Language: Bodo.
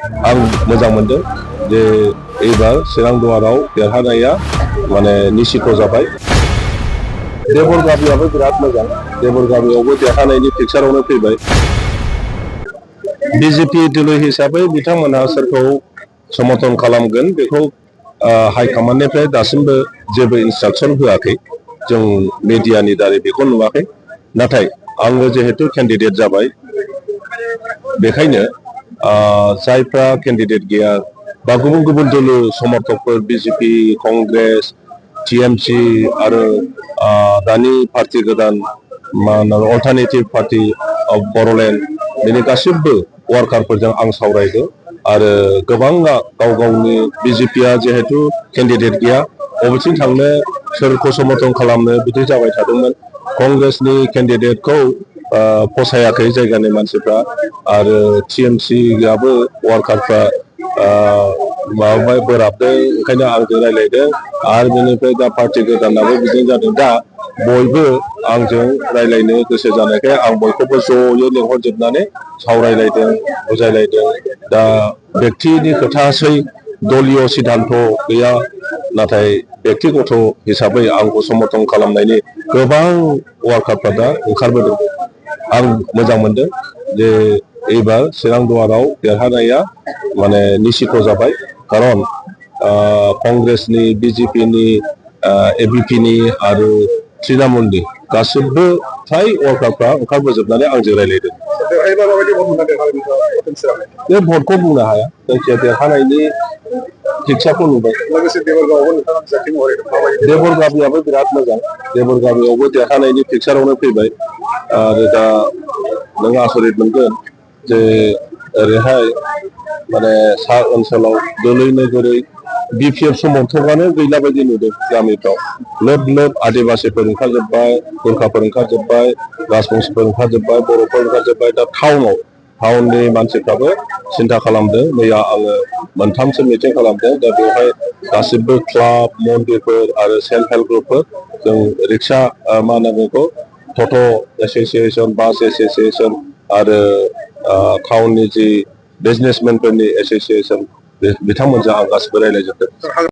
आं मोजां मोनदों जे एबार चिरां दुवाराव देरहानाया माने निश्चित जाबाय। देबर गामियाबो बिराद मोजां, देबर गामियावबो देरहानायनि पिक्सारावनो फैबाय। बिजेपि दोलो हिसाबै बिथांमोनहा सोरखौ समर्थन खालामगोन बेखौ हाइकमान्डनिफ्राय दासिमबो जेबो इन्सट्राक्सन होआखै। जों मिडियानि दारै बेखौ नुवाखै। नाथाय आङो जिहेतु केन्डिडेट जाबाय, बेखायनो जायफ्रा केन्डिडेट गैया बा गुबुन गुबुन दोलो समर्थकफोर बिजेपि, कंग्रेस, टिएमसि आरो दानि पार्टि गोदान मा होनो अल्टारनेटिभ पार्टि अफ बर'लेण्ड बेनि गासिबो वार्कारफोरजों आं सावरायदों आरो गोबाङा गाव गावनि बिजेपिया जिहेतु केन्डिडेट गैया बबेथिं थांनो सोरखौ समर्थन खालामनो बिदि जाबाय थादोंमोन। कंग्रेसनि केन्डिडेटखौ फसायाखै जायगानि मानसिफ्रा आरो टिएमसियाबो वार्कारफ्रा माबाबाय बोराबदों, ओंखायनो आंजों रायज्लायदों आरो बेनिफ्राय दा पार्टि गोदानाबो बिदिनो जादों। दा बयबो आंजों रायज्लायनो गोसो जानायखाय आं बयखौबो ज'यै लिंहरजोबनानै सावरायलायदों, बुजायलायदों। दा बेक्तिनि खोथासै, दलीय सिद्धान्त गैया, नाथाय बेक्तिगत हिसाबै आंखौ समर्थन खालामनायनि गोबां वार्कारफ्रा दा ओंखारबोदों। आं मोजां मोनदों जे एबार चिरां दुवाराव देरहानाया माने निश्चित जाबाय। खारन कंग्रेसनि, बिजेपिनि, एबिपिनि आरो तृणमूलनि गासिबो फ्राय वार्कारफ्रा ओंखारबोजोबनानै आंजों रायज्लायदों। बे भटखौ बुंनो हाया, जायखिया देरहानायनि पिक्सारखौ नुबाय। देबर गामियाबो बिराद मोजां, देबर गामियावबो देरहानायनि पिक्सारावनो फैबाय आरो दा नों आसरित मोनगोन जे ओरैहाय माने सा ओनसोलाव दोलै नोगोरै बिपिएफ समर्थकआनो गैला बायदि नुदों। गामिफ्राव लोब लोब आदिबासिफोर ओंखारजोब्बाय, गोरखाफोर ओंखारजोब्बाय, राजबंसिफोर ओंखारजोब्बाय, बर'फोर ओंखारजोब्बाय। दा टाउननि मानसिफ्राबो सिन्था खालामदों। मैया आङो मोनथामसो मिटिं खालामदों। दा बेवहाय गासिबो क्लाब, मन्दिरफोर आरो सेल्फ हेल्प ग्रुपफोर, जों रिक्सा मा होनो बेखौ टट' एस'सियेसन, बास एस'सियेसन आरो टाउननि जि बिजनेसमेनफोरनि एस'सियेसन बिथांमोनजों आं गासिबो रायज्लायजोबदों।